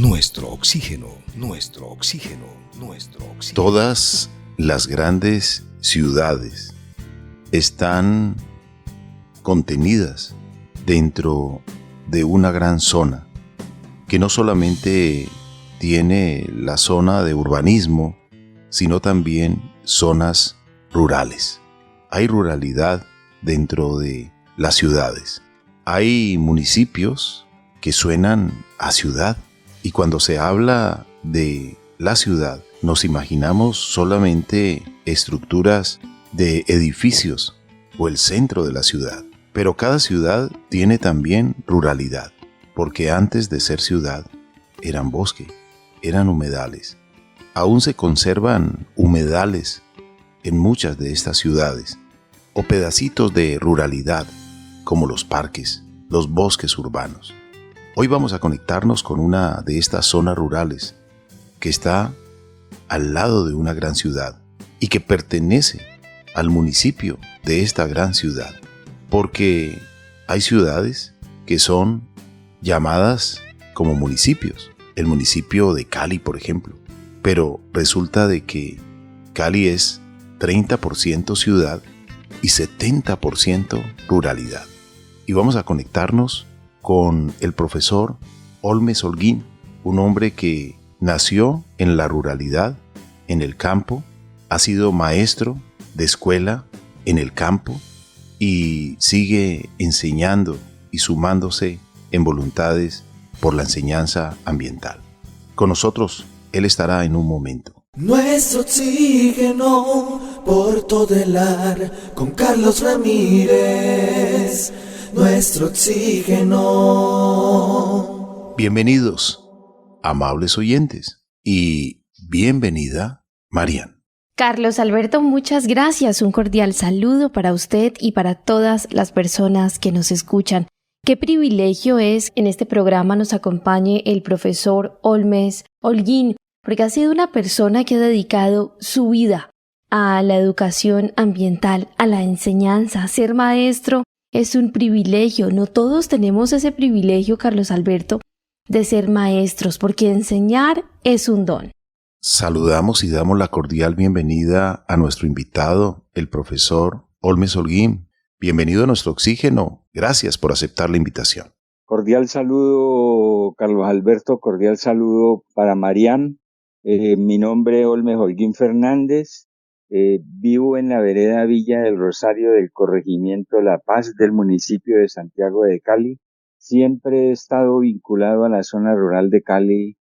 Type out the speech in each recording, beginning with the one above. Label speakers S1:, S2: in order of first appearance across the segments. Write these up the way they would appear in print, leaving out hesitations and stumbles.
S1: nuestro oxígeno, nuestro oxígeno, nuestro oxígeno.
S2: Todas las grandes ciudades están contenidas dentro de una gran zona que no solamente tiene la zona de urbanismo, sino también zonas rurales. Hay ruralidad dentro de las ciudades. Hay municipios que suenan a ciudad, y cuando se habla de la ciudad nos imaginamos solamente estructuras de edificios o el centro de la ciudad. Pero cada ciudad tiene también ruralidad, porque antes de ser ciudad eran bosque, eran humedales. Aún se conservan humedales en muchas de estas ciudades, o pedacitos de ruralidad, como los parques, los bosques urbanos. Hoy vamos a conectarnos con una de estas zonas rurales que está al lado de una gran ciudad y que pertenece al municipio de esta gran ciudad, porque hay ciudades que son llamadas como municipios, el municipio de Cali, por ejemplo, pero resulta de que Cali es 30% ciudad y 70% ruralidad. Y vamos a conectarnos con el profesor Holmes Holguín, un hombre que nació en la ruralidad, en el campo, ha sido maestro de escuela en el campo y sigue enseñando y sumándose en voluntades por la enseñanza ambiental. Con nosotros, él estará en un momento.
S3: Nuestro oxígeno por todo el ar, con Carlos Ramírez. Nuestro oxígeno.
S2: Bienvenidos, amables oyentes, y bienvenida, Marian.
S4: Carlos Alberto, muchas gracias. Un cordial saludo para usted y para todas las personas que nos escuchan. Qué privilegio es en este programa nos acompañe el profesor Holmes Holguín, porque ha sido una persona que ha dedicado su vida a la educación ambiental, a la enseñanza. Ser maestro es un privilegio. No todos tenemos ese privilegio, Carlos Alberto, de ser maestros, porque enseñar es un don.
S2: Saludamos y damos la cordial bienvenida a nuestro invitado, el profesor Holmes Holguín. Bienvenido a nuestro oxígeno. Gracias por aceptar la invitación.
S5: Cordial saludo, Carlos Alberto, cordial saludo para Marian. Mi nombre es Holmes Holguín Fernández. Vivo en la vereda Villa del Rosario del corregimiento La Paz del municipio de Santiago de Cali. Siempre he estado vinculado a la zona rural de Cali,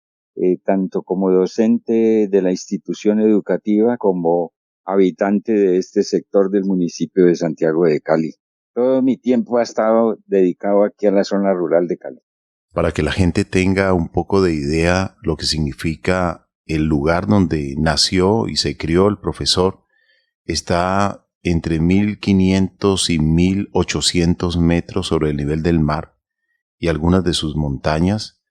S5: tanto como docente de la institución educativa como habitante de este sector del municipio de Santiago de Cali. Todo mi tiempo ha estado dedicado aquí a la zona rural de Cali.
S2: Para que la gente tenga un poco de idea lo que significa el lugar donde nació y se crió el profesor, está entre 1500 y 1800 metros sobre el nivel del mar, y algunas de sus montañas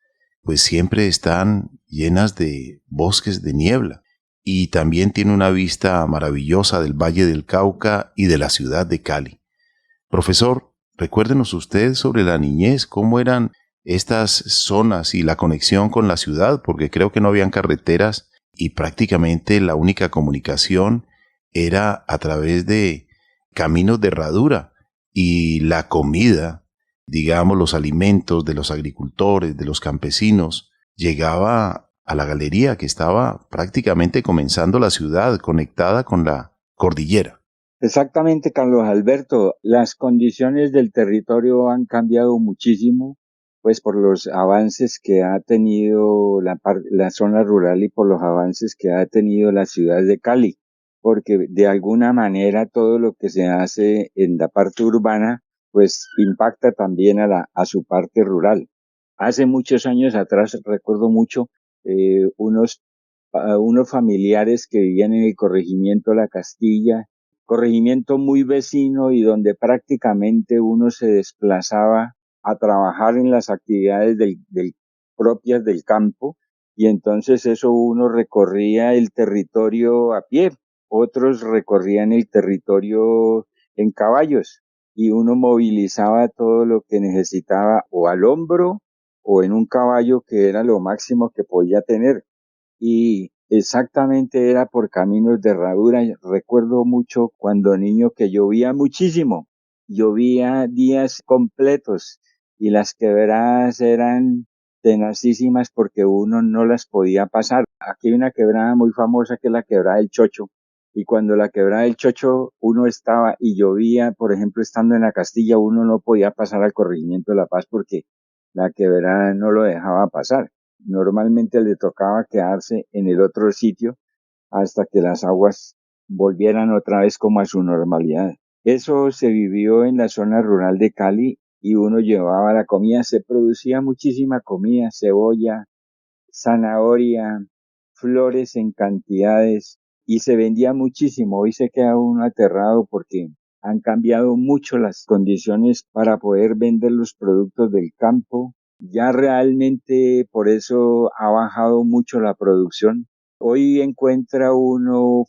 S2: pues siempre están llenas de bosques de niebla, y también tiene una vista maravillosa del Valle del Cauca y de la ciudad de Cali. Profesor, recuérdenos usted sobre la niñez, cómo eran estas zonas y la conexión con la ciudad, porque creo que no habían carreteras y prácticamente la única comunicación era a través de caminos de herradura, y la comida, digamos los alimentos de los agricultores, de los campesinos, llegaba a la galería que estaba prácticamente comenzando la ciudad, conectada con la cordillera.
S5: Exactamente, Carlos Alberto. Las condiciones del territorio han cambiado muchísimo, pues por los avances que ha tenido la zona rural y por los avances que ha tenido la ciudad de Cali, porque de alguna manera todo lo que se hace en la parte urbana, pues impacta también a su parte rural. Hace muchos años atrás, recuerdo mucho, unos familiares que vivían en el corregimiento La Castilla, corregimiento muy vecino y donde prácticamente uno se desplazaba a trabajar en las actividades propias del campo, y entonces eso uno recorría el territorio a pie, otros recorrían el territorio en caballos, y uno movilizaba todo lo que necesitaba o al hombro o en un caballo, que era lo máximo que podía tener. Y exactamente era por caminos de herradura. Recuerdo mucho cuando niño que llovía muchísimo, llovía días completos y las quebradas eran tenacísimas porque uno no las podía pasar. Aquí hay una quebrada muy famosa que es la quebrada del Chocho. Y cuando la quebrada del Chocho uno estaba y llovía, por ejemplo, estando en la Castilla, uno no podía pasar al corregimiento de La Paz porque la quebrada no lo dejaba pasar. Normalmente le tocaba quedarse en el otro sitio hasta que las aguas volvieran otra vez como a su normalidad. Eso se vivió en la zona rural de Cali y uno llevaba la comida, se producía muchísima comida, cebolla, zanahoria, flores en cantidades y se vendía muchísimo. Hoy se queda uno aterrado porque han cambiado mucho las condiciones para poder vender los productos del campo. Ya realmente por eso ha bajado mucho la producción. Hoy encuentra uno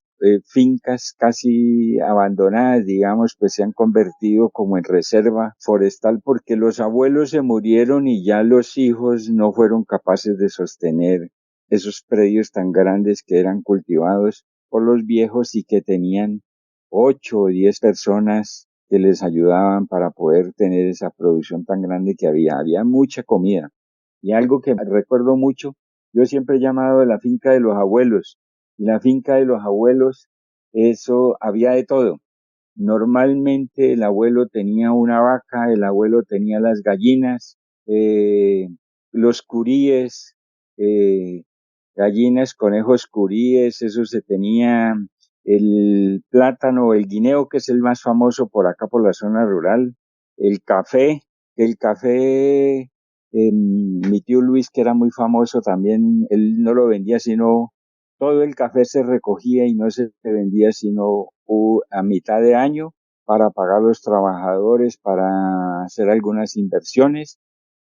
S5: fincas casi abandonadas, digamos, pues se han convertido como en reserva forestal porque los abuelos se murieron y ya los hijos no fueron capaces de sostener esos predios tan grandes que eran cultivados por los viejos y que tenían 8 o 10 personas que les ayudaban para poder tener esa producción tan grande que había. Había mucha comida. Y algo que recuerdo mucho, yo siempre he llamado de la finca de los abuelos. Y la finca de los abuelos, eso había de todo. Normalmente el abuelo tenía una vaca, el abuelo tenía las gallinas, los curíes, eh, gallinas, conejos, curíes, eso se tenía, el plátano, el guineo, que es el más famoso por acá por la zona rural, el café, mi tío Luis, que era muy famoso también, él no lo vendía sino, todo el café se recogía y no se vendía sino a mitad de año para pagar a los trabajadores, para hacer algunas inversiones,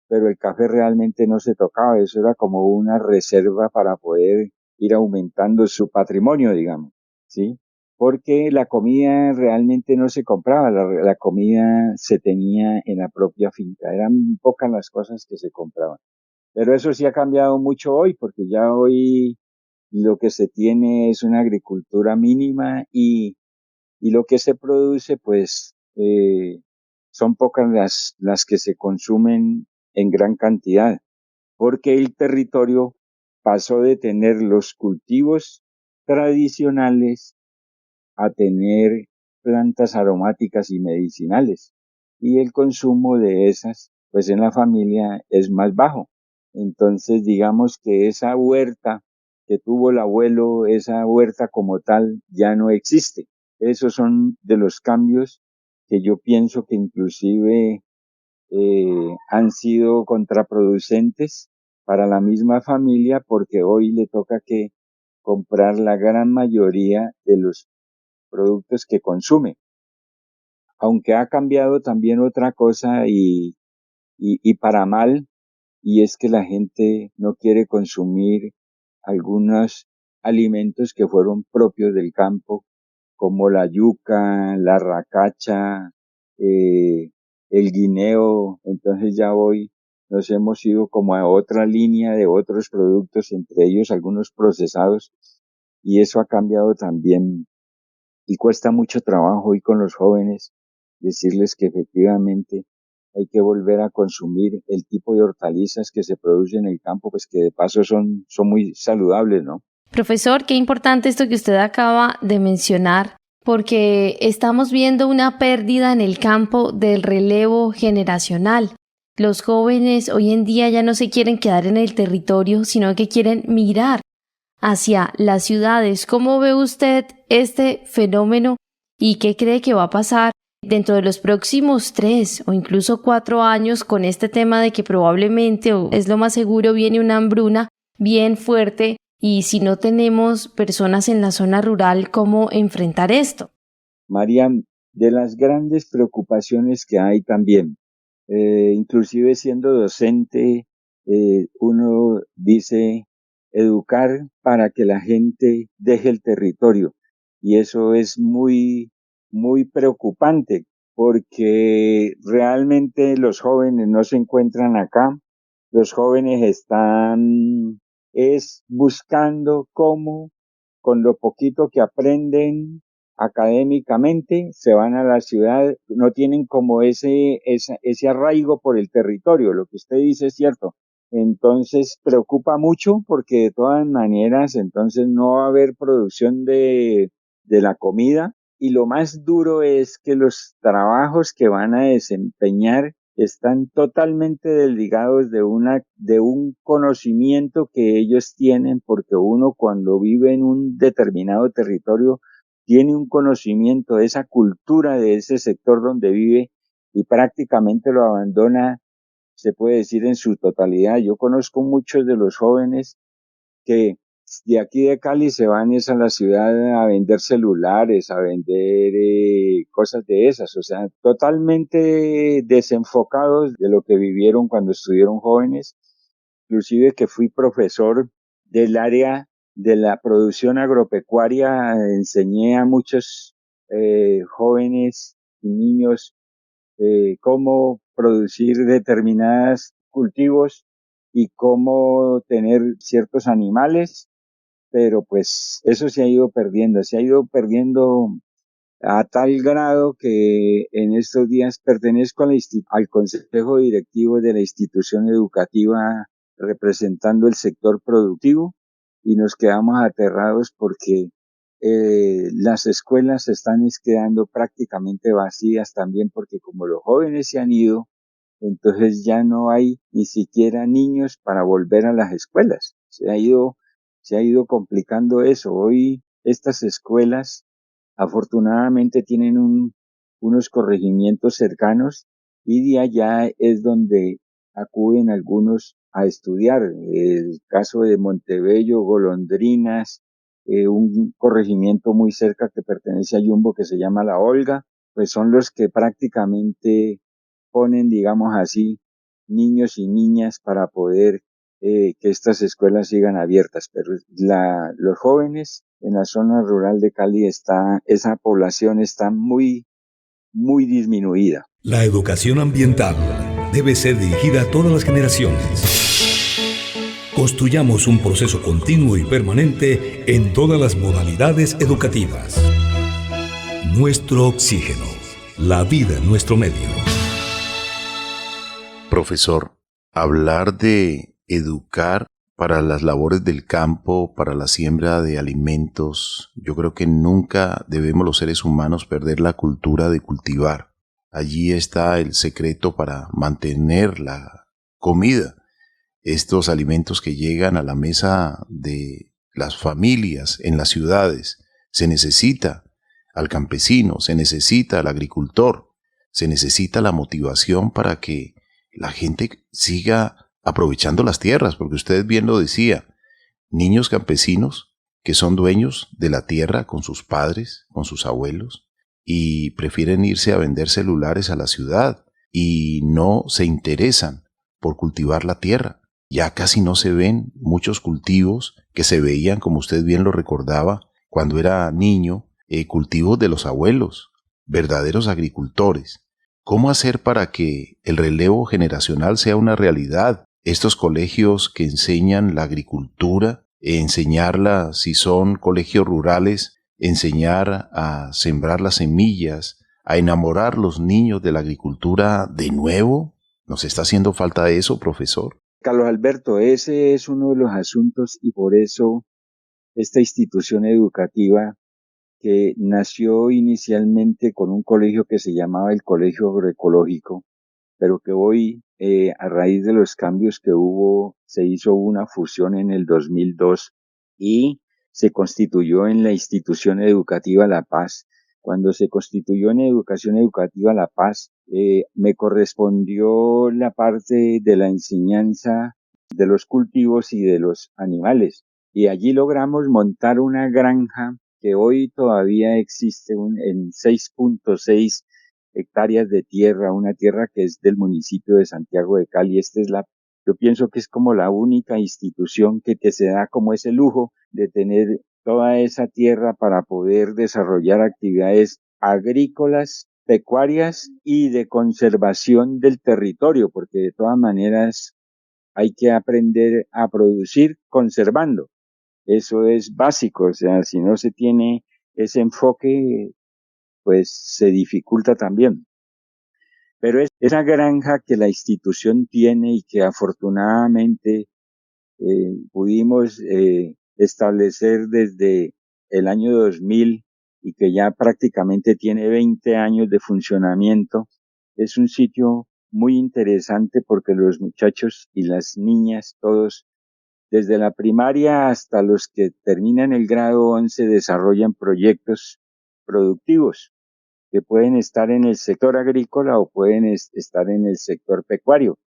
S5: pero el café realmente no se tocaba, eso era como una reserva para poder ir aumentando su patrimonio, digamos, ¿sí? Porque la comida realmente no se compraba, la comida se tenía en la propia finca, eran pocas las cosas que se compraban. Pero eso sí ha cambiado mucho hoy, porque ya hoy lo que se tiene es una agricultura mínima y lo que se produce, pues, son pocas las que se consumen en gran cantidad, porque el territorio pasó de tener los cultivos tradicionales a tener plantas aromáticas y medicinales, y el consumo de esas, pues en la familia es más bajo. Entonces, digamos que esa huerta que tuvo el abuelo, esa huerta como tal, ya no existe. Esos son de los cambios que yo pienso que inclusive han sido contraproducentes para la misma familia porque hoy le toca que comprar la gran mayoría de los productos que consume. Aunque ha cambiado también otra cosa y para mal, y es que la gente no quiere consumir algunos alimentos que fueron propios del campo, como la yuca, la racacha, eh, el guineo. Entonces ya hoy nos hemos ido como a otra línea de otros productos, entre ellos algunos procesados, y eso ha cambiado también y cuesta mucho trabajo hoy con los jóvenes decirles que efectivamente hay que volver a consumir el tipo de hortalizas que se producen en el campo, pues que de paso son muy saludables, ¿no?
S4: Profesor, qué importante esto que usted acaba de mencionar, porque estamos viendo una pérdida en el campo del relevo generacional. Los jóvenes hoy en día ya no se quieren quedar en el territorio, sino que quieren mirar hacia las ciudades. ¿Cómo ve usted este fenómeno y qué cree que va a pasar dentro de los próximos 3 o incluso 4 años con este tema de que probablemente, o es lo más seguro, viene una hambruna bien fuerte y si no tenemos personas en la zona rural, ¿cómo enfrentar esto?
S5: María, de las grandes preocupaciones que hay también, inclusive siendo docente, uno dice educar para que la gente deje el territorio. Y eso es muy preocupante porque realmente los jóvenes no se encuentran acá Los jóvenes están es buscando cómo, con lo poquito que aprenden académicamente, se van a la ciudad, no tienen como ese arraigo por el territorio. Lo que usted dice es cierto. Entonces preocupa mucho porque de todas maneras entonces no va a haber producción de la comida, y lo más duro es que los trabajos que van a desempeñar están totalmente desligados de un conocimiento que ellos tienen, porque uno cuando vive en un determinado territorio tiene un conocimiento de esa cultura de ese sector donde vive y prácticamente lo abandona, se puede decir, en su totalidad. Yo conozco muchos de los jóvenes que de aquí de Cali se van es a la ciudad a vender celulares, a vender cosas de esas, o sea, totalmente desenfocados de lo que vivieron cuando estuvieron jóvenes. Inclusive que fui profesor del área de la producción agropecuaria, enseñé a muchos jóvenes y niños cómo producir determinados cultivos y cómo tener ciertos animales, pero pues eso se ha ido perdiendo a tal grado que en estos días pertenezco al consejo directivo de la institución educativa representando el sector productivo, y nos quedamos aterrados porque las escuelas se están quedando prácticamente vacías también, porque como los jóvenes se han ido, entonces ya no hay ni siquiera niños para volver a las escuelas. Se ha ido complicando eso. Hoy estas escuelas afortunadamente tienen unos corregimientos cercanos, y de allá es donde acuden algunos a estudiar. El caso de Montebello, Golondrinas, un corregimiento muy cerca que pertenece a Yumbo que se llama La Olga, pues son los que prácticamente ponen, digamos así, niños y niñas para poder que estas escuelas sigan abiertas. Pero los jóvenes en la zona rural de Cali esa población está muy, muy disminuida.
S1: La educación ambiental debe ser dirigida a todas las generaciones. Construyamos un proceso continuo y permanente en todas las modalidades educativas. Nuestro oxígeno, la vida en nuestro medio.
S2: Profesor, hablar de educar para las labores del campo, para la siembra de alimentos, yo creo que nunca debemos los seres humanos perder la cultura de cultivar. Allí está el secreto para mantener la comida, estos alimentos que llegan a la mesa de las familias en las ciudades. Se necesita al campesino, se necesita al agricultor, se necesita la motivación para que la gente siga aprovechando las tierras, porque usted bien lo decía, niños campesinos que son dueños de la tierra con sus padres, con sus abuelos, y prefieren irse a vender celulares a la ciudad y no se interesan por cultivar la tierra. Ya casi no se ven muchos cultivos que se veían, como usted bien lo recordaba, cuando era niño, cultivos de los abuelos, verdaderos agricultores. ¿Cómo hacer para que el relevo generacional sea una realidad? Estos colegios que enseñan la agricultura, enseñarla, si son colegios rurales, enseñar a sembrar las semillas, a enamorar los niños de la agricultura de nuevo. ¿Nos está haciendo falta eso, profesor?
S5: Carlos Alberto, ese es uno de los asuntos, y por eso esta institución educativa, que nació inicialmente con un colegio que se llamaba el Colegio Agroecológico, pero que hoy, a raíz de los cambios que hubo, se hizo una fusión en el 2002 y se constituyó en la Institución Educativa La Paz. Cuando se constituyó en Educación Educativa La Paz, me correspondió la parte de la enseñanza de los cultivos y de los animales. Y allí logramos montar una granja que hoy todavía existe en 6.6 hectáreas de tierra, una tierra que es del municipio de Santiago de Cali. Yo pienso que es como la única institución que se da como ese lujo de tener toda esa tierra para poder desarrollar actividades agrícolas, pecuarias y de conservación del territorio, porque de todas maneras hay que aprender a producir conservando. Eso es básico, o sea, si no se tiene ese enfoque, pues se dificulta también. Pero esa granja que la institución tiene y que afortunadamente pudimos establecer desde el año 2000 y que ya prácticamente tiene 20 años de funcionamiento, es un sitio muy interesante porque los muchachos y las niñas, todos, desde la primaria hasta los que terminan el grado 11, desarrollan proyectos productivos que pueden estar en el sector agrícola o pueden estar en el sector pecuario.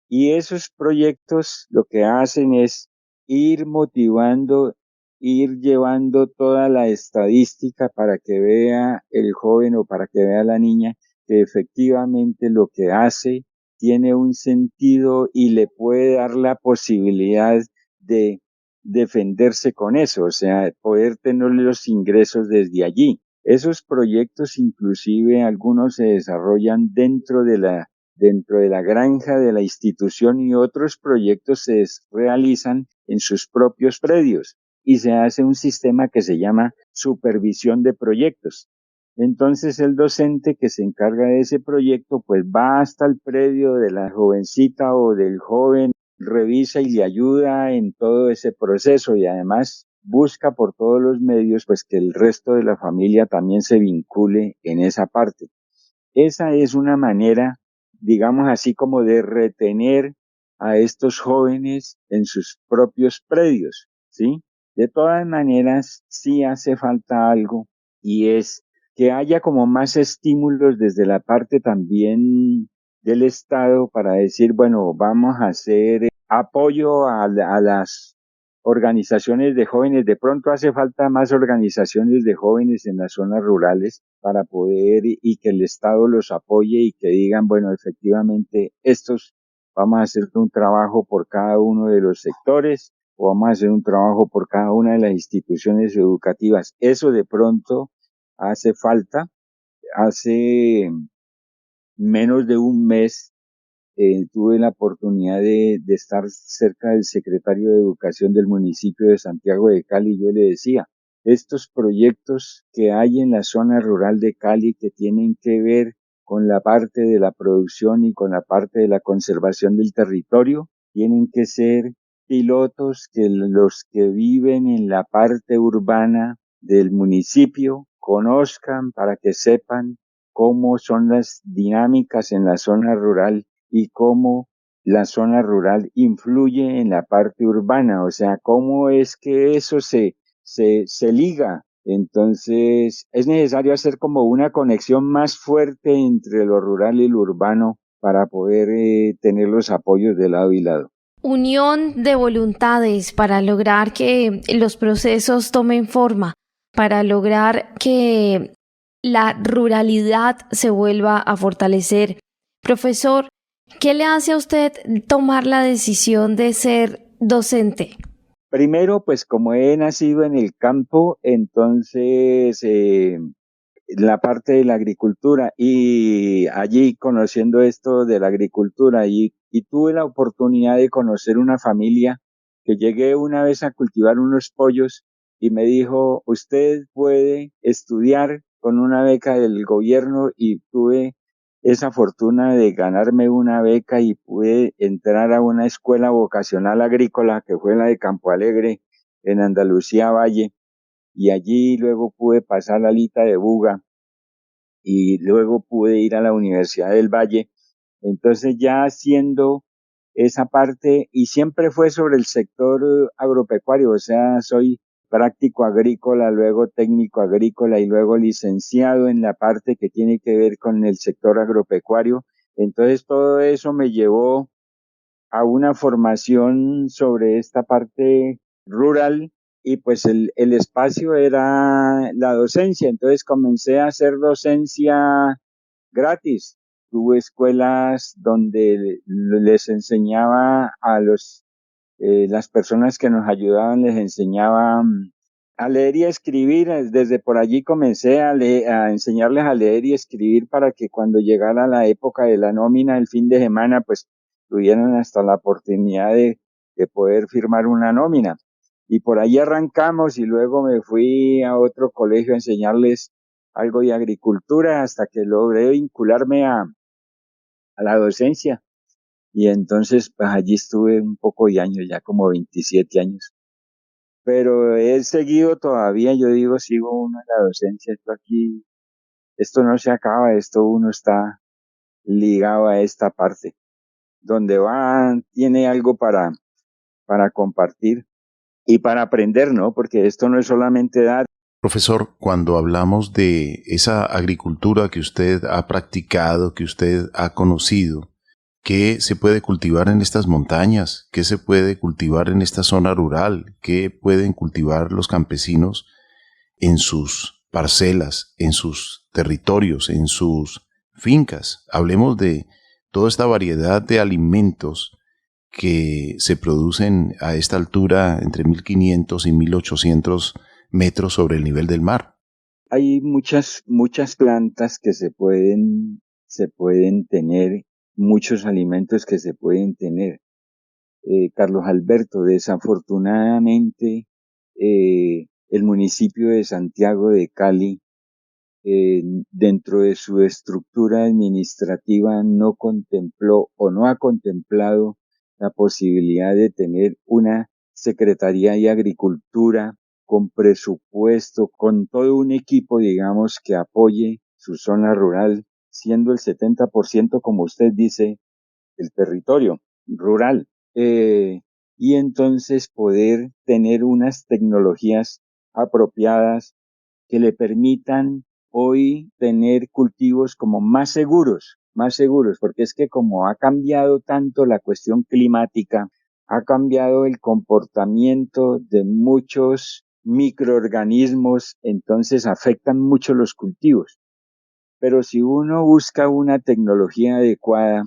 S5: Y esos proyectos lo que hacen es ir motivando, ir llevando toda la estadística para que vea el joven o para que vea la niña que efectivamente lo que hace tiene un sentido y le puede dar la posibilidad de defenderse con eso, o sea, poder tener los ingresos desde allí. Esos proyectos inclusive algunos se desarrollan dentro de la granja de la institución y otros proyectos se realizan en sus propios predios y se hace un sistema que se llama supervisión de proyectos. Entonces el docente que se encarga de ese proyecto pues va hasta el predio de la jovencita o del joven, revisa y le ayuda en todo ese proceso y además busca por todos los medios pues que el resto de la familia también se vincule en esa parte. Esa es una manera, digamos así, como de retener a estos jóvenes en sus propios predios, ¿sí? De todas maneras, sí hace falta algo y es que haya como más estímulos desde la parte también del Estado para decir, bueno, vamos a hacer apoyo a las organizaciones de jóvenes. De pronto hace falta más organizaciones de jóvenes en las zonas rurales para poder y que el Estado los apoye y que digan, bueno, efectivamente, estos vamos a hacer un trabajo por cada uno de los sectores o vamos a hacer un trabajo por cada una de las instituciones educativas. Eso de pronto hace falta. Hace menos de un mes tuve la oportunidad de estar cerca del secretario de Educación del municipio de Santiago de Cali y yo le decía, estos proyectos que hay en la zona rural de Cali que tienen que ver con la parte de la producción y con la parte de la conservación del territorio, tienen que ser pilotos que los que viven en la parte urbana del municipio conozcan para que sepan cómo son las dinámicas en la zona rural y cómo la zona rural influye en la parte urbana, o sea, cómo es que eso se liga. Entonces, es necesario hacer como una conexión más fuerte entre lo rural y lo urbano para poder tener los apoyos de lado y lado.
S4: Unión de voluntades para lograr que los procesos tomen forma, para lograr que la ruralidad se vuelva a fortalecer. Profesor, ¿qué le hace a usted tomar la decisión de ser docente?
S5: Primero, pues como he nacido en el campo, entonces la parte de la agricultura y allí conociendo esto de la agricultura y tuve la oportunidad de conocer una familia que llegué una vez a cultivar unos pollos y me dijo, usted puede estudiar con una beca del gobierno y tuve esa fortuna de ganarme una beca y pude entrar a una escuela vocacional agrícola que fue la de Campo Alegre en Andalucía Valle y allí luego pude pasar la Lita de Buga y luego pude ir a la Universidad del Valle. Entonces ya haciendo esa parte y siempre fue sobre el sector agropecuario, o sea, soy práctico agrícola, luego técnico agrícola y luego licenciado en la parte que tiene que ver con el sector agropecuario. Entonces todo eso me llevó a una formación sobre esta parte rural y pues el espacio era la docencia, entonces comencé a hacer docencia gratis. Tuve escuelas donde les enseñaba a las personas que nos ayudaban, les enseñaba a leer y a escribir. Desde por allí comencé a enseñarles a leer y escribir para que cuando llegara la época de la nómina, el fin de semana, pues tuvieron hasta la oportunidad de poder firmar una nómina. Y por ahí arrancamos y luego me fui a otro colegio a enseñarles algo de agricultura hasta que logré vincularme a la docencia. Y entonces pues allí estuve un poco de años, ya como 27 años. Pero he seguido todavía, yo digo, sigo uno en la docencia, esto no se acaba, esto uno está ligado a esta parte. Donde va, tiene algo para compartir y para aprender, ¿no? Porque esto no es solamente dar.
S2: Profesor, cuando hablamos de esa agricultura que usted ha practicado, que usted ha conocido, ¿qué se puede cultivar en estas montañas? ¿Qué se puede cultivar en esta zona rural? ¿Qué pueden cultivar los campesinos en sus parcelas, en sus territorios, en sus fincas? Hablemos de toda esta variedad de alimentos que se producen a esta altura entre 1500 y 1800 metros sobre el nivel del mar.
S5: Hay muchas plantas que se pueden tener, muchos alimentos que se pueden tener. Carlos Alberto, desafortunadamente, el municipio de Santiago de Cali, dentro de su estructura administrativa, no contempló o no ha contemplado la posibilidad de tener una Secretaría de Agricultura con presupuesto, con todo un equipo, digamos, que apoye su zona rural, siendo el 70%, como usted dice, el territorio rural. Y entonces poder tener unas tecnologías apropiadas que le permitan hoy tener cultivos como más seguros, porque es que como ha cambiado tanto la cuestión climática, ha cambiado el comportamiento de muchos microorganismos, entonces afectan mucho los cultivos. Pero si uno busca una tecnología adecuada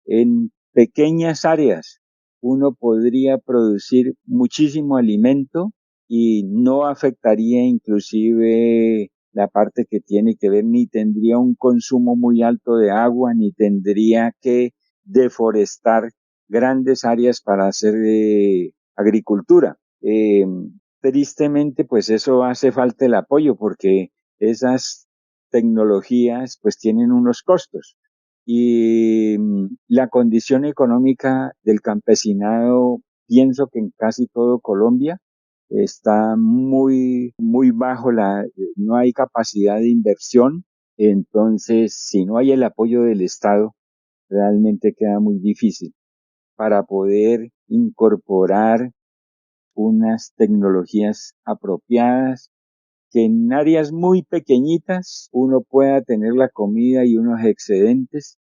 S5: en pequeñas áreas, uno podría producir muchísimo alimento y no afectaría inclusive la parte que tiene que ver, ni tendría un consumo muy alto de agua, ni tendría que deforestar grandes áreas para hacer agricultura. Tristemente, pues eso hace falta el apoyo porque esas tecnologías pues tienen unos costos y la condición económica del campesinado, pienso que en casi todo Colombia está muy bajo, no hay capacidad de inversión, entonces si no hay el apoyo del Estado realmente queda muy difícil para poder incorporar unas tecnologías apropiadas que en áreas muy pequeñitas uno pueda tener la comida y unos excedentes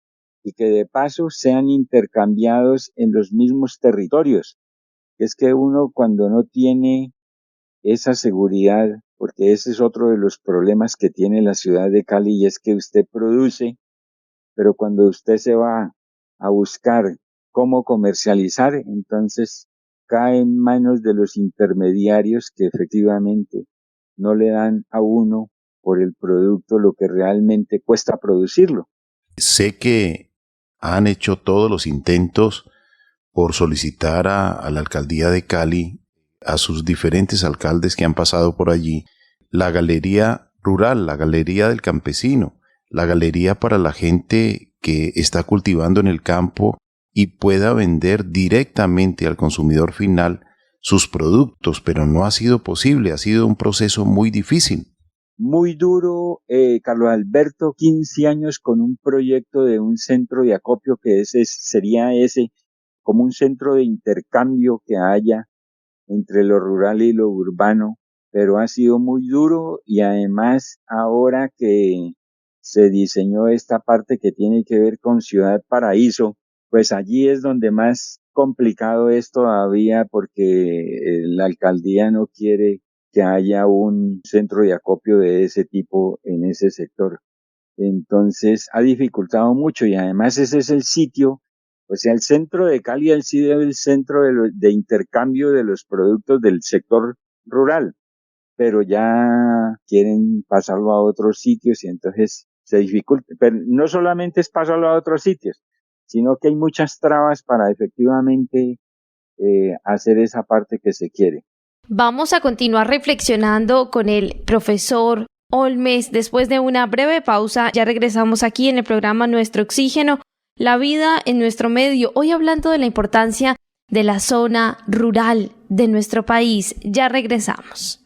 S5: y que de paso sean intercambiados en los mismos territorios. Es que uno cuando no tiene esa seguridad, porque ese es otro de los problemas que tiene la ciudad de Cali, y es que usted produce, pero cuando usted se va a buscar cómo comercializar, entonces cae en manos de los intermediarios que efectivamente no le dan a uno por el producto lo que realmente cuesta producirlo.
S2: Sé que han hecho todos los intentos por solicitar a la alcaldía de Cali, a sus diferentes alcaldes que han pasado por allí, la galería rural, la galería del campesino, la galería para la gente que está cultivando en el campo y pueda vender directamente al consumidor final sus productos, pero no ha sido posible, ha sido un proceso muy difícil.
S5: Muy duro, Carlos Alberto, 15 años con un proyecto de un centro de acopio que sería como un centro de intercambio que haya entre lo rural y lo urbano, pero ha sido muy duro y además ahora que se diseñó esta parte que tiene que ver con Ciudad Paraíso, pues allí es donde más complicado es todavía porque la alcaldía no quiere que haya un centro de acopio de ese tipo en ese sector. Entonces ha dificultado mucho y además ese es el sitio, o sea, el centro de Cali ha sido el centro de intercambio de los productos del sector rural, pero ya quieren pasarlo a otros sitios y entonces se dificulta. Pero no solamente es pasarlo a otros sitios, sino que hay muchas trabas para efectivamente hacer esa parte que se quiere.
S4: Vamos a continuar reflexionando con el profesor Olmes. Después de una breve pausa, ya regresamos aquí en el programa Nuestro Oxígeno, la vida en nuestro medio. Hoy hablando de la importancia de la zona rural de nuestro país. Ya regresamos.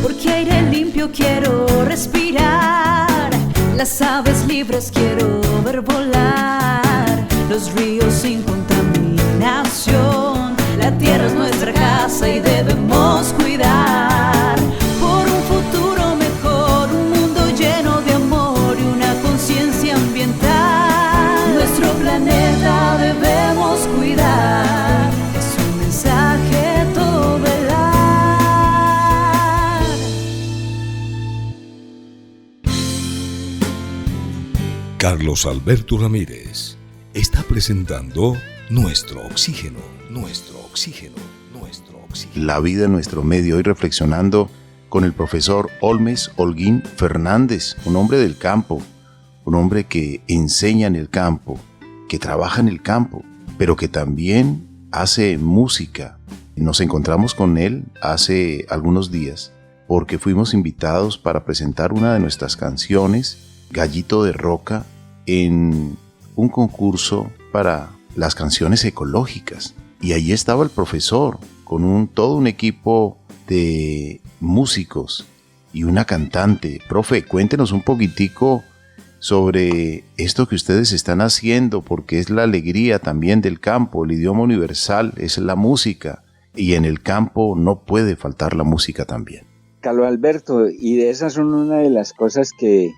S6: Porque aire limpio quiero respirar, las aves libres quiero ver volar, los ríos sin contaminación, la tierra es nuestra casa y debemos cuidar, por un futuro mejor, un mundo lleno de amor y una conciencia ambiental, nuestro planeta debemos cuidar, es un mensaje todo velar.
S1: Carlos Alberto Ramírez está presentando Nuestro Oxígeno, Nuestro Oxígeno, Nuestro Oxígeno.
S2: La vida en nuestro medio, hoy reflexionando con el profesor Olmes Holguín Fernández, un hombre del campo, un hombre que enseña en el campo, que trabaja en el campo, pero que también hace música. Nos encontramos con él hace algunos días porque fuimos invitados para presentar una de nuestras canciones, Gallito de Roca, en un concurso para las canciones ecológicas. Y allí estaba el profesor con todo un equipo de músicos y una cantante. Profe, cuéntenos un poquitico sobre esto que ustedes están haciendo, porque es la alegría también del campo. El idioma universal es la música y en el campo no puede faltar la música también.
S5: Carlos Alberto, y de esas son una de las cosas que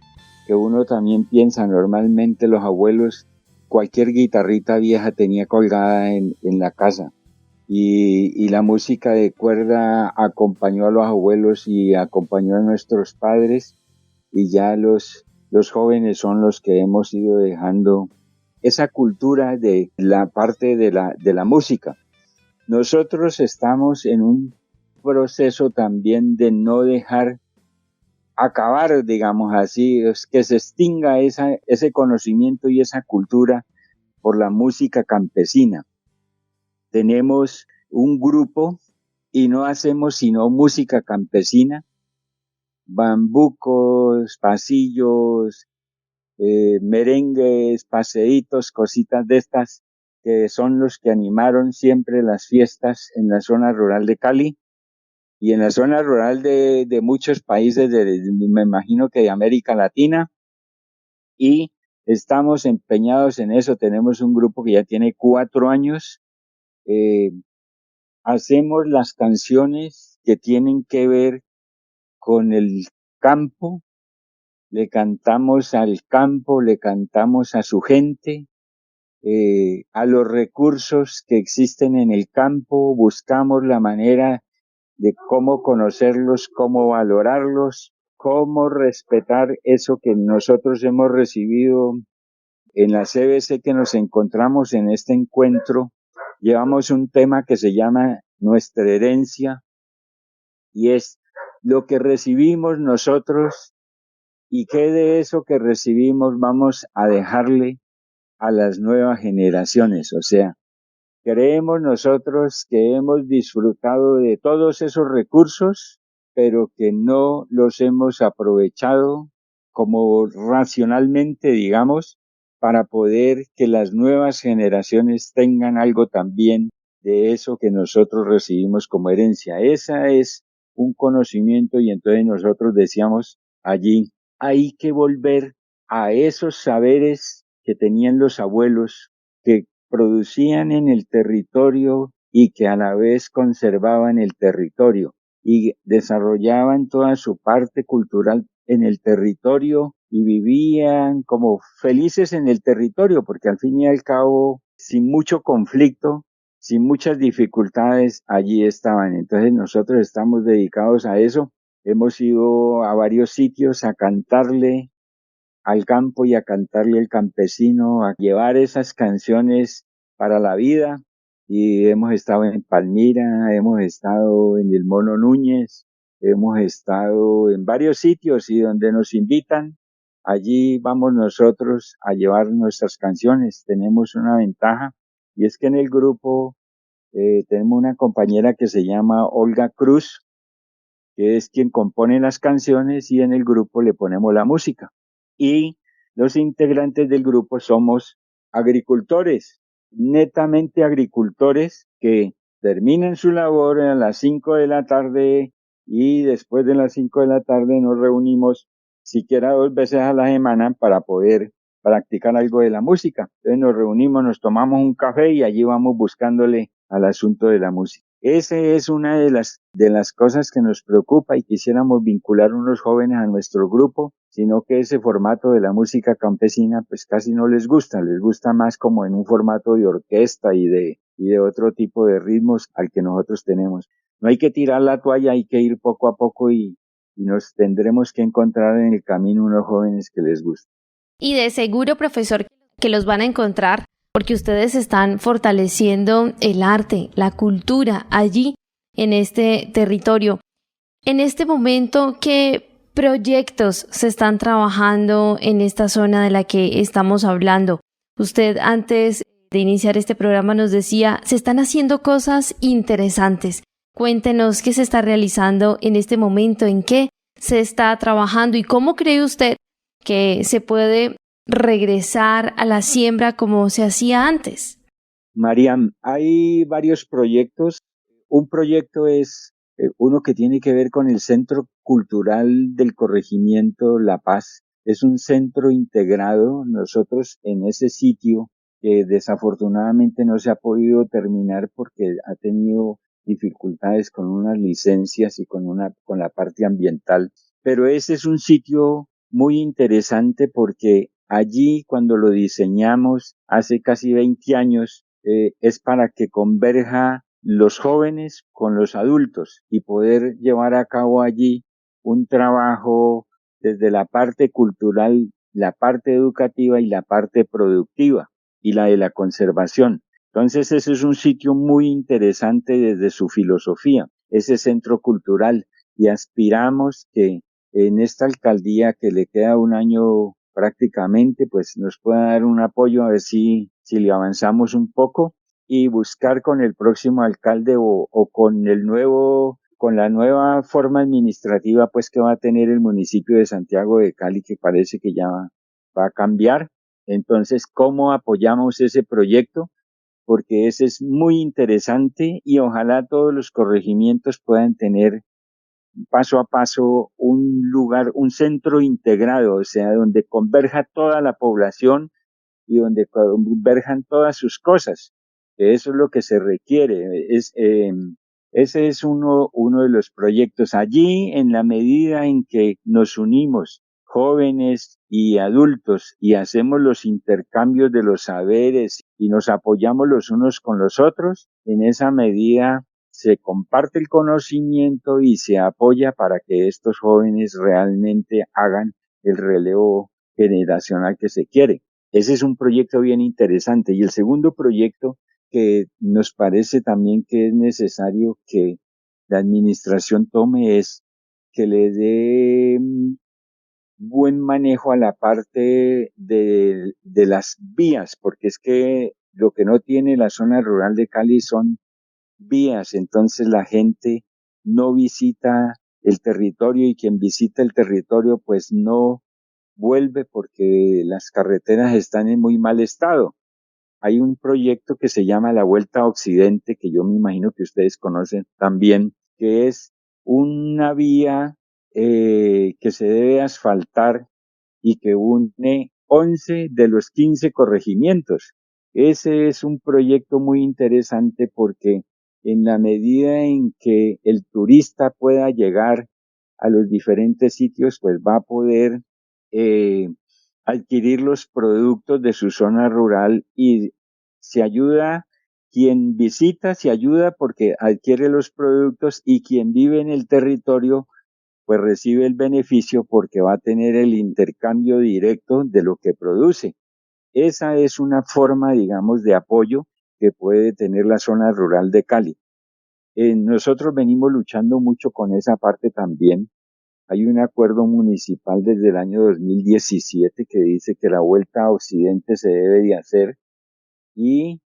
S5: uno también piensa. Normalmente los abuelos, cualquier guitarrita vieja tenía colgada en la casa, y la música de cuerda acompañó a los abuelos y acompañó a nuestros padres, y ya los jóvenes son los que hemos ido dejando esa cultura de la parte de la música. Nosotros estamos en un proceso también de no dejar acabar, digamos así, es que se extinga ese conocimiento y esa cultura por la música campesina. Tenemos un grupo y no hacemos sino música campesina, bambucos, pasillos, merengues, paseitos, cositas de estas, que son los que animaron siempre las fiestas en la zona rural de Cali y en la zona rural de muchos países, me imagino que de América Latina, y estamos empeñados en eso. Tenemos un grupo que ya tiene 4 años, hacemos las canciones que tienen que ver con el campo, le cantamos al campo, le cantamos a su gente, a los recursos que existen en el campo, buscamos la manera de cómo conocerlos, cómo valorarlos, cómo respetar eso que nosotros hemos recibido en la CBC que nos encontramos en este encuentro. Llevamos un tema que se llama Nuestra Herencia, y es lo que recibimos nosotros y qué de eso que recibimos vamos a dejarle a las nuevas generaciones. O sea, creemos nosotros que hemos disfrutado de todos esos recursos, pero que no los hemos aprovechado como racionalmente, digamos, para poder que las nuevas generaciones tengan algo también de eso que nosotros recibimos como herencia. Esa es un conocimiento, y entonces nosotros decíamos allí, hay que volver a esos saberes que tenían los abuelos, que producían en el territorio y que a la vez conservaban el territorio y desarrollaban toda su parte cultural en el territorio y vivían como felices en el territorio, porque al fin y al cabo, sin mucho conflicto, sin muchas dificultades, allí estaban. Entonces nosotros estamos dedicados a eso. Hemos ido a varios sitios a cantarle al campo y a cantarle al campesino, a llevar esas canciones para la vida. Y hemos estado en Palmira, hemos estado en el Mono Núñez, hemos estado en varios sitios y donde nos invitan, allí vamos nosotros a llevar nuestras canciones. Tenemos una ventaja y es que en el grupo tenemos una compañera que se llama Olga Cruz, que es quien compone las canciones y en el grupo le ponemos la música. Y los integrantes del grupo somos agricultores, netamente agricultores que terminan su labor a las 5 de la tarde y después de las 5 de la tarde nos reunimos siquiera 2 veces a la semana para poder practicar algo de la música. Entonces nos reunimos, nos tomamos un café y allí vamos buscándole al asunto de la música. Esa es una de las cosas que nos preocupa y quisiéramos vincular unos jóvenes a nuestro grupo, sino que ese formato de la música campesina pues casi no les gusta más como en un formato de orquesta y de otro tipo de ritmos al que nosotros tenemos. No hay que tirar la toalla, hay que ir poco a poco y nos tendremos que encontrar en el camino unos jóvenes que les gusten.
S4: Y de seguro, profesor, que los van a encontrar porque ustedes están fortaleciendo el arte, la cultura allí en este territorio. En este momento, ¿qué proyectos se están trabajando en esta zona de la que estamos hablando? Usted antes de iniciar este programa nos decía, se están haciendo cosas interesantes. Cuéntenos qué se está realizando en este momento, en qué se está trabajando y cómo cree usted que se puede regresar a la siembra como se hacía antes.
S5: Mariam, hay varios proyectos. Un proyecto es uno que tiene que ver con el Centro Cultural del Corregimiento La Paz. Es un centro integrado. Nosotros en ese sitio, que desafortunadamente no se ha podido terminar porque ha tenido dificultades con unas licencias y con la parte ambiental. Pero ese es un sitio muy interesante porque allí cuando lo diseñamos hace casi 20 años, es para que converja los jóvenes con los adultos y poder llevar a cabo allí un trabajo desde la parte cultural, la parte educativa y la parte productiva y la de la conservación. Entonces ese es un sitio muy interesante desde su filosofía, ese centro cultural, y aspiramos que en esta alcaldía que le queda un año prácticamente, pues nos pueda dar un apoyo a ver si le avanzamos un poco y buscar con el próximo alcalde o con la nueva forma administrativa pues que va a tener el municipio de Santiago de Cali, que parece que ya va a cambiar. Entonces, ¿cómo apoyamos ese proyecto? Porque ese es muy interesante y ojalá todos los corregimientos puedan tener paso a paso un lugar, un centro integrado, o sea, donde converja toda la población y donde converjan todas sus cosas. Eso es lo que se requiere. Ese es uno de los proyectos. Allí, en la medida en que nos unimos, jóvenes y adultos, y hacemos los intercambios de los saberes y nos apoyamos los unos con los otros, en esa medida se comparte el conocimiento y se apoya para que estos jóvenes realmente hagan el relevo generacional que se quiere. Ese es un proyecto bien interesante. Y el segundo proyecto que nos parece también que es necesario que la administración tome es que le dé buen manejo a la parte de las vías, porque es que lo que no tiene la zona rural de Cali son vías, entonces la gente no visita el territorio y quien visita el territorio pues no vuelve porque las carreteras están en muy mal estado. Hay un proyecto que se llama la Vuelta a Occidente, que yo me imagino que ustedes conocen también, que es una vía que se debe asfaltar y que une 11 de los 15 corregimientos. Ese es un proyecto muy interesante porque en la medida en que el turista pueda llegar a los diferentes sitios, pues va a poder adquirir los productos de su zona rural y se ayuda, quien visita se ayuda porque adquiere los productos y quien vive en el territorio pues recibe el beneficio porque va a tener el intercambio directo de lo que produce. Esa es una forma, digamos, de apoyo que puede tener la zona rural de Cali. Nosotros venimos luchando mucho con esa parte también. Hay un acuerdo municipal desde el año 2017 que dice que la vuelta a Occidente se debe de hacer y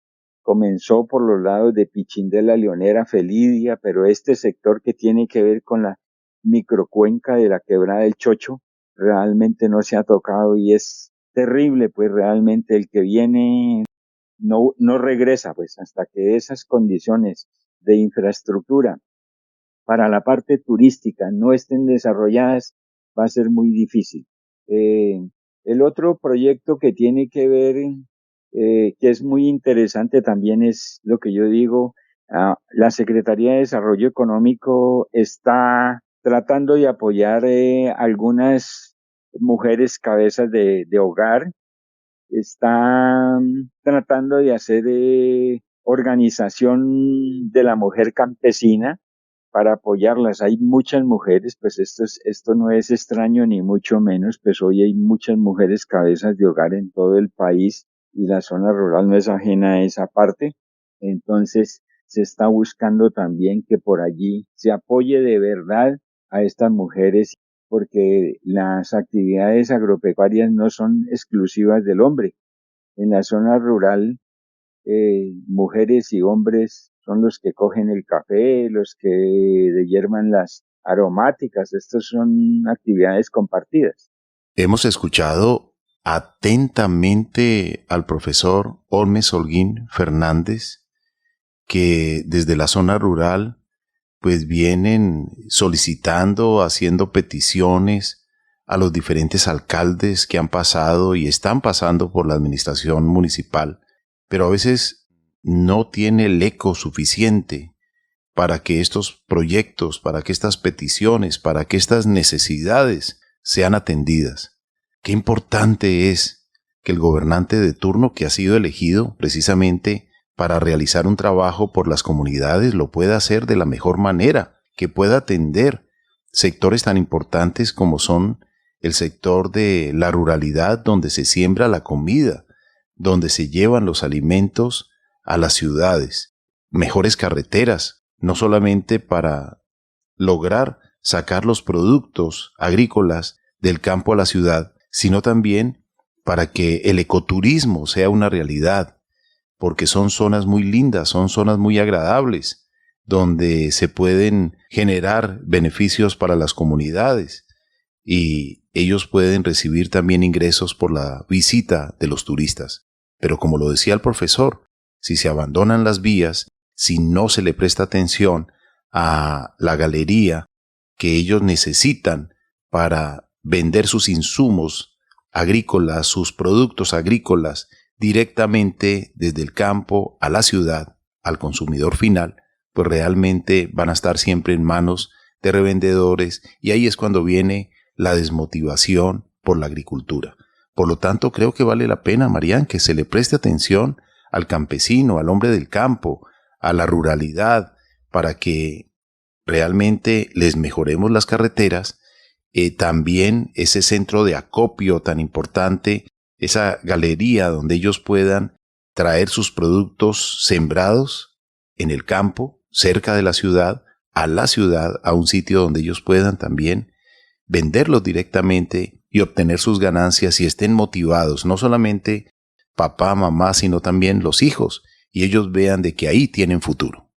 S5: comenzó por los lados de Pichindela, Leonera, Felidia, pero este sector que tiene que ver con la microcuenca de la Quebrada del Chocho realmente no se ha tocado y es terrible, pues realmente el que viene no regresa, pues hasta que esas condiciones de infraestructura para la parte turística no estén desarrolladas, va a ser muy difícil. El otro proyecto que tiene que ver, que es muy interesante también es lo que yo digo, la Secretaría de Desarrollo Económico está tratando de apoyar algunas mujeres cabezas de hogar, están tratando de hacer organización de la mujer campesina, para apoyarlas. Hay muchas mujeres, pues esto no es extraño ni mucho menos, pues hoy hay muchas mujeres cabezas de hogar en todo el país y la zona rural no es ajena a esa parte. Entonces se está buscando también que por allí se apoye de verdad a estas mujeres porque las actividades agropecuarias no son exclusivas del hombre. En la zona rural mujeres y hombres son los que cogen el café, los que deshiervan las aromáticas. Estas son actividades compartidas.
S2: Hemos escuchado atentamente al profesor Olmes Holguín Fernández, que desde la zona rural pues vienen solicitando, haciendo peticiones a los diferentes alcaldes que han pasado y están pasando por la administración municipal, pero a veces no tiene el eco suficiente para que estos proyectos, para que estas peticiones, para que estas necesidades sean atendidas. Qué importante es que el gobernante de turno que ha sido elegido precisamente para realizar un trabajo por las comunidades lo pueda hacer de la mejor manera, que pueda atender sectores tan importantes como son el sector de la ruralidad, donde se siembra la comida, donde se llevan los alimentos a las ciudades, mejores carreteras, no solamente para lograr sacar los productos agrícolas del campo a la ciudad, sino también para que el ecoturismo sea una realidad, porque son zonas muy lindas, son zonas muy agradables, donde se pueden generar beneficios para las comunidades y ellos pueden recibir también ingresos por la visita de los turistas. Pero como lo decía el profesor, si se abandonan las vías, si no se le presta atención a la galería que ellos necesitan para vender sus insumos agrícolas, sus productos agrícolas, directamente desde el campo a la ciudad, al consumidor final, pues realmente van a estar siempre en manos de revendedores y ahí es cuando viene la desmotivación por la agricultura. Por lo tanto, creo que vale la pena, Marián, que se le preste atención al campesino, al hombre del campo, a la ruralidad, para que realmente les mejoremos las carreteras, también ese centro de acopio tan importante, esa galería donde ellos puedan traer sus productos sembrados en el campo, cerca de la ciudad, a un sitio donde ellos puedan también venderlos directamente y obtener sus ganancias y estén motivados, no solamente papá, mamá, sino también los hijos, y ellos vean de que ahí tienen futuro.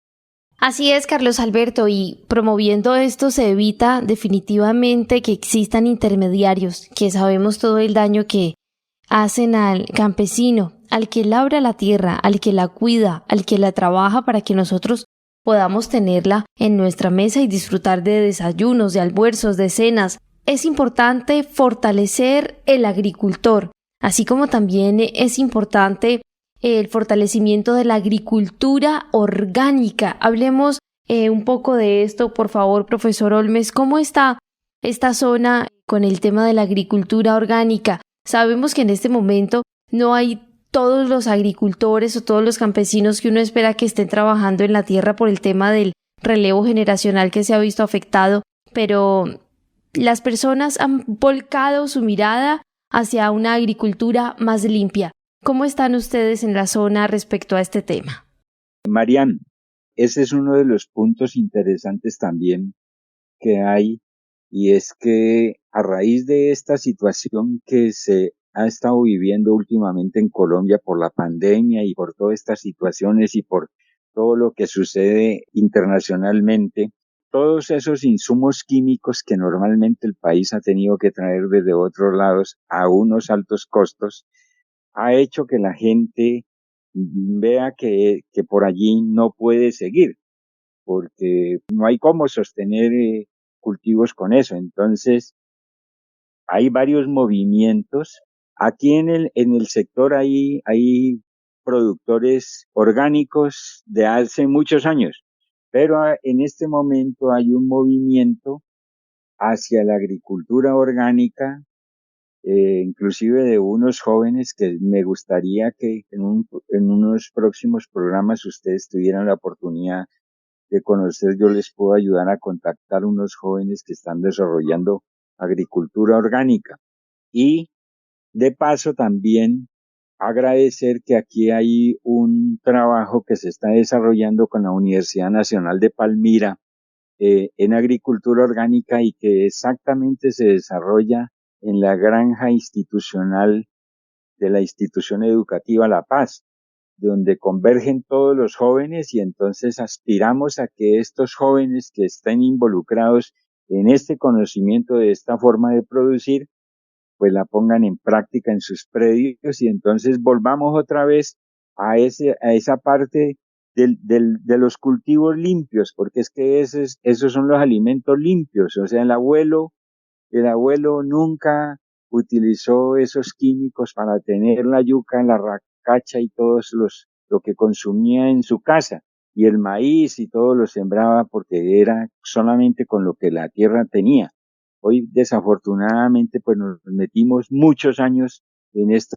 S4: Así es, Carlos Alberto, y promoviendo esto se evita definitivamente que existan intermediarios, que sabemos todo el daño que hacen al campesino, al que labra la tierra, al que la cuida, al que la trabaja para que nosotros podamos tenerla en nuestra mesa y disfrutar de desayunos, de almuerzos, de cenas. Es importante fortalecer el agricultor, así como también es importante el fortalecimiento de la agricultura orgánica. Hablemos un poco de esto, por favor, profesor Olmes. ¿Cómo está esta zona con el tema de la agricultura orgánica? Sabemos que en este momento no hay todos los agricultores o todos los campesinos que uno espera que estén trabajando en la tierra por el tema del relevo generacional que se ha visto afectado, pero las personas han volcado su mirada hacia una agricultura más limpia. ¿Cómo están ustedes en la zona respecto a este tema?
S5: Marián, ese es uno de los puntos interesantes también que hay y es que a raíz de esta situación que se ha estado viviendo últimamente en Colombia por la pandemia y por todas estas situaciones y por todo lo que sucede internacionalmente, todos esos insumos químicos que normalmente el país ha tenido que traer desde otros lados a unos altos costos, ha hecho que la gente vea que por allí no puede seguir, porque no hay cómo sostener cultivos con eso. Entonces, hay varios movimientos. Aquí en el sector hay productores orgánicos de hace muchos años, pero en este momento hay un movimiento hacia la agricultura orgánica, inclusive de unos jóvenes que me gustaría que en unos próximos programas ustedes tuvieran la oportunidad de conocer. Yo les puedo ayudar a contactar unos jóvenes que están desarrollando agricultura orgánica. Y de paso también agradecer que aquí hay un trabajo que se está desarrollando con la Universidad Nacional de Palmira en agricultura orgánica y que exactamente se desarrolla en la granja institucional de la institución educativa La Paz, donde convergen todos los jóvenes, y entonces aspiramos a que estos jóvenes que estén involucrados en este conocimiento de esta forma de producir, pues la pongan en práctica en sus predios, y entonces volvamos otra vez a esa parte de los cultivos limpios, porque es que esos son los alimentos limpios. O sea, el abuelo nunca utilizó esos químicos para tener la yuca, la racacha y lo que consumía en su casa, y el maíz y todo lo sembraba porque era solamente con lo que la tierra tenía. Hoy, desafortunadamente, pues nos metimos muchos años en esto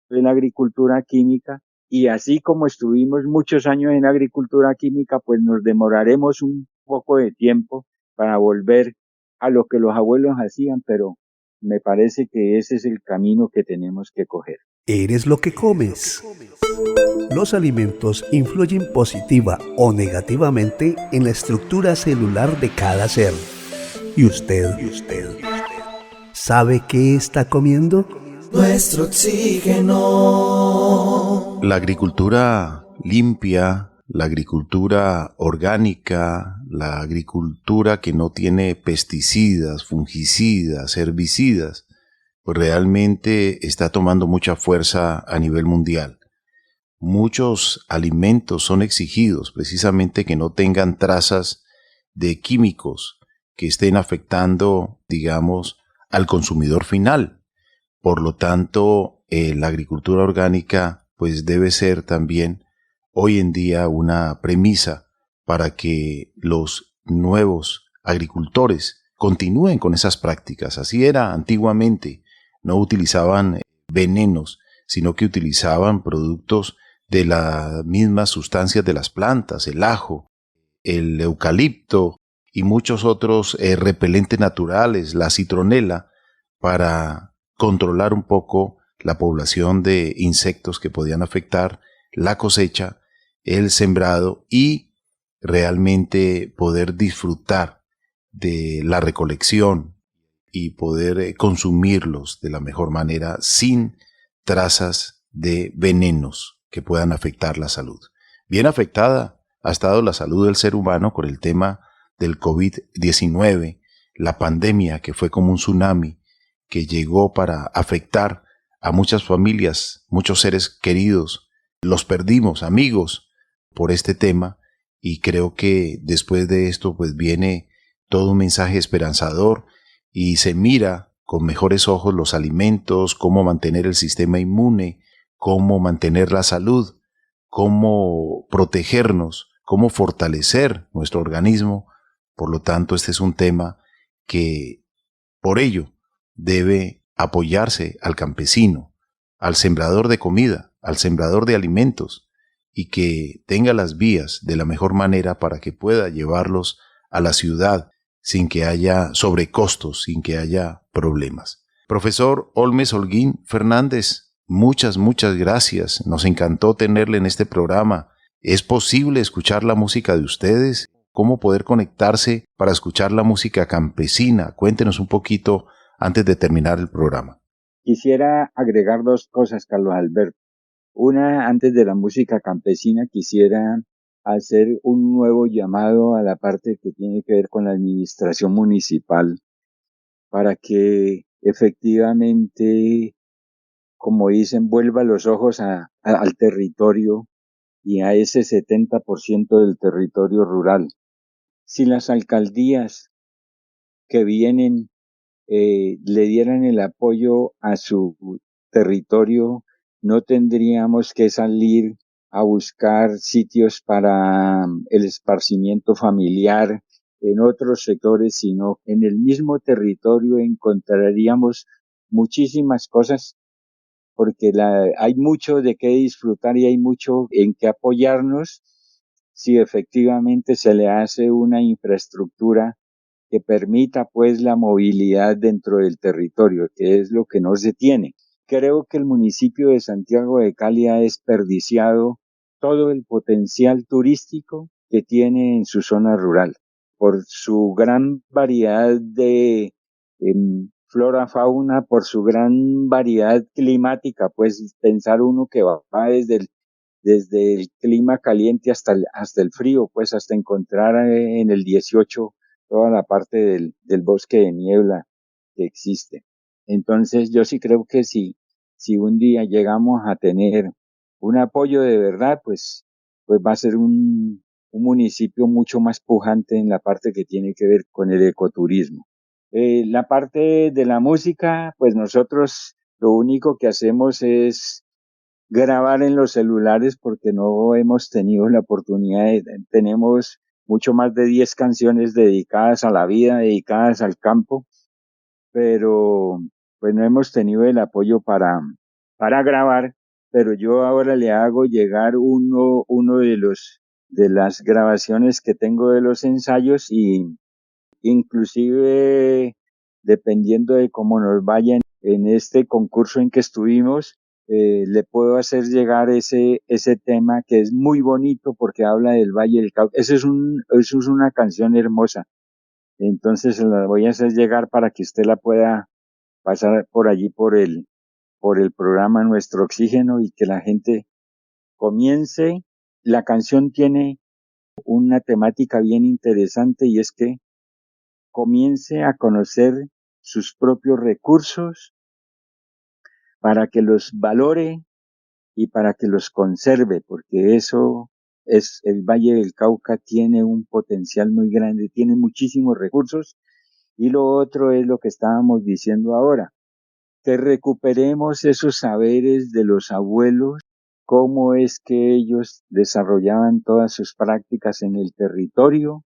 S5: de la agricultura química, y así como estuvimos muchos años en agricultura química, pues nos demoraremos un poco de tiempo para volver a lo que los abuelos hacían, pero me parece que ese es el camino que tenemos que coger.
S7: Eres lo que comes. Los alimentos influyen positiva o negativamente en la estructura celular de cada ser. ¿Y usted sabe qué está comiendo?
S3: Nuestro oxígeno.
S2: La agricultura limpia, la agricultura orgánica, la agricultura que no tiene pesticidas, fungicidas, herbicidas, pues realmente está tomando mucha fuerza a nivel mundial. Muchos alimentos son exigidos precisamente que no tengan trazas de químicos que estén afectando, digamos, al consumidor final. Por lo tanto, la agricultura orgánica pues debe ser también hoy en día una premisa para que los nuevos agricultores continúen con esas prácticas. Así era antiguamente. No utilizaban venenos, sino que utilizaban productos de las mismas sustancias de las plantas, el ajo, el eucalipto y muchos otros repelentes naturales, la citronela, para controlar un poco la población de insectos que podían afectar la cosecha, el sembrado y realmente poder disfrutar de la recolección y poder consumirlos de la mejor manera sin trazas de venenos que puedan afectar la salud. Bien afectada ha estado la salud del ser humano con el tema del COVID-19, la pandemia que fue como un tsunami que llegó para afectar a muchas familias, muchos seres queridos. Los perdimos, amigos, por este tema, y creo que después de esto pues viene todo un mensaje esperanzador y se mira con mejores ojos los alimentos, cómo mantener el sistema inmune, cómo mantener la salud, cómo protegernos, cómo fortalecer nuestro organismo. Por lo tanto, este es un tema que por ello debe apoyarse al campesino, al sembrador de comida, al sembrador de alimentos, y que tenga las vías de la mejor manera para que pueda llevarlos a la ciudad sin que haya sobrecostos, sin que haya problemas. Profesor Olmes Holguín Fernández, muchas gracias. Nos encantó tenerle en este programa. ¿Es posible escuchar la música de ustedes cómo poder conectarse para escuchar la música campesina. Cuéntenos un poquito antes de terminar el programa.
S5: Quisiera agregar dos cosas, Carlos Alberto. Una, antes de la música campesina, quisiera hacer un nuevo llamado a la parte que tiene que ver con la administración municipal para que efectivamente, como dicen, vuelva los ojos al territorio y a ese 70% del territorio rural. Si las alcaldías que vienen le dieran el apoyo a su territorio, no tendríamos que salir a buscar sitios para el esparcimiento familiar en otros sectores, sino en el mismo territorio encontraríamos muchísimas cosas, porque hay mucho de qué disfrutar y hay mucho en qué apoyarnos si efectivamente se le hace una infraestructura que permita pues la movilidad dentro del territorio, que es lo que no se tiene. Creo que el municipio de Santiago de Cali ha desperdiciado todo el potencial turístico que tiene en su zona rural, por su gran variedad de flora, fauna, por su gran variedad climática, pues pensar uno que va desde el clima caliente hasta el frío, pues hasta encontrar en el 18 toda la parte del bosque de niebla que existe. Entonces yo sí creo que si un día llegamos a tener un apoyo de verdad, pues va a ser un municipio mucho más pujante en la parte que tiene que ver con el ecoturismo. La parte de la música, pues nosotros lo único que hacemos es grabar en los celulares porque no hemos tenido la oportunidad tenemos mucho más de 10 canciones dedicadas a la vida, dedicadas al campo, pero pues no hemos tenido el apoyo para grabar, pero yo ahora le hago llegar uno de las grabaciones que tengo de los ensayos, y inclusive dependiendo de cómo nos vayan en este concurso en que estuvimos, le puedo hacer llegar ese tema que es muy bonito porque habla del Valle del Cauca. Eso es una canción hermosa. Entonces se la voy a hacer llegar para que usted la pueda pasar por allí por el programa Nuestro Oxígeno y que la gente comience. La canción tiene una temática bien interesante y es que comience a conocer sus propios recursos para que los valore y para que los conserve, porque eso es, el Valle del Cauca tiene un potencial muy grande, tiene muchísimos recursos, y lo otro es lo que estábamos diciendo ahora, que recuperemos esos saberes de los abuelos, cómo es que ellos desarrollaban todas sus prácticas en el territorio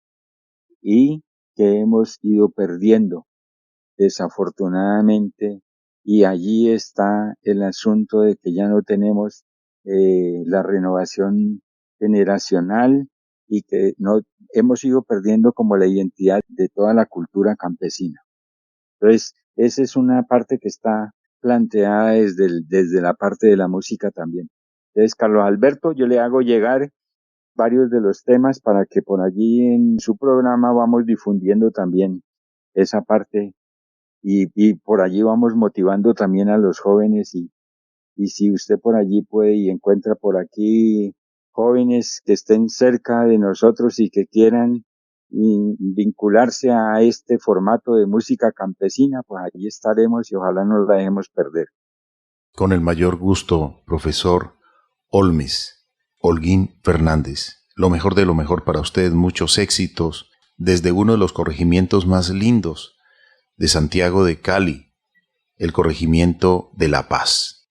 S5: y que hemos ido perdiendo, desafortunadamente. Y allí está el asunto de que ya no tenemos la renovación generacional y que no hemos ido perdiendo como la identidad de toda la cultura campesina. Entonces, esa es una parte que está planteada desde la parte de la música también. Entonces, Carlos Alberto, yo le hago llegar varios de los temas para que por allí en su programa vamos difundiendo también esa parte. Y por allí vamos motivando también a los jóvenes y si usted por allí puede y encuentra por aquí jóvenes que estén cerca de nosotros y que quieran vincularse a este formato de música campesina, pues allí estaremos y ojalá no la dejemos perder.
S2: Con el mayor gusto, profesor Olmes, Holguín Fernández. Lo mejor de lo mejor para usted, muchos éxitos desde uno de los corregimientos más lindos de Santiago de Cali, el corregimiento de La Paz.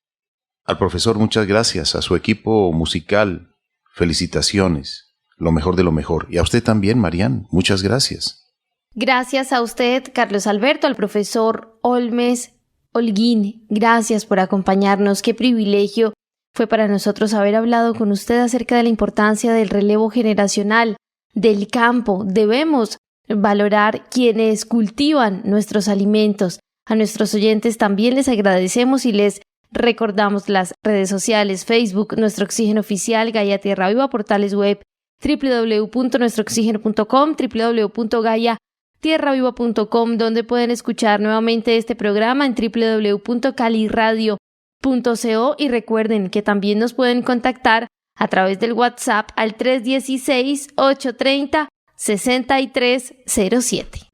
S2: Al profesor, muchas gracias. A su equipo musical, felicitaciones. Lo mejor de lo mejor. Y a usted también, Marian, muchas gracias.
S4: Gracias a usted, Carlos Alberto, al profesor Olmes Holguín. Gracias por acompañarnos. Qué privilegio fue para nosotros haber hablado con usted acerca de la importancia del relevo generacional, del campo. Debemos valorar quienes cultivan nuestros alimentos. A nuestros oyentes también les agradecemos y les recordamos las redes sociales: Facebook, Nuestro Oxígeno Oficial, Gaia Tierra Viva, portales web www.nuestrooxigeno.com, www.gaiatierraviva.com, donde pueden escuchar nuevamente este programa en www.caliradio.co, y recuerden que también nos pueden contactar a través del WhatsApp al 316-830-6307.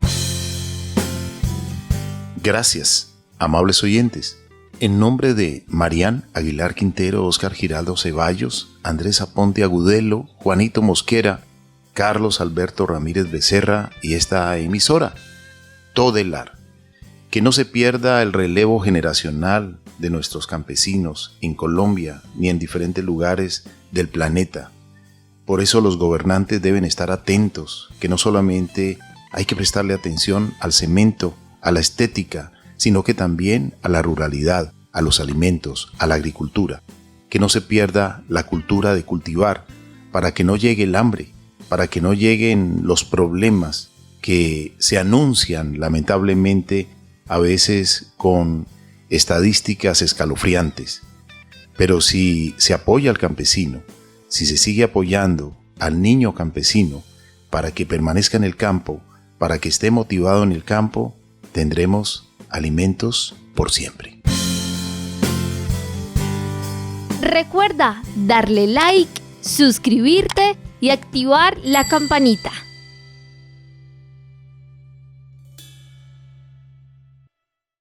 S2: Gracias, amables oyentes. En nombre de Marián Aguilar Quintero, Óscar Giraldo Ceballos, Andrés Aponte Agudelo, Juanito Mosquera, Carlos Alberto Ramírez Becerra y esta emisora, Todelar, que no se pierda el relevo generacional de nuestros campesinos en Colombia ni en diferentes lugares del planeta. Por eso los gobernantes deben estar atentos, que no solamente hay que prestarle atención al cemento, a la estética, sino que también a la ruralidad, a los alimentos, a la agricultura. Que no se pierda la cultura de cultivar, para que no llegue el hambre, para que no lleguen los problemas que se anuncian lamentablemente a veces con estadísticas escalofriantes. Pero si se apoya al campesino, si se sigue apoyando al niño campesino para que permanezca en el campo, para que esté motivado en el campo, tendremos alimentos por siempre.
S4: Recuerda darle like, suscribirte y activar la campanita.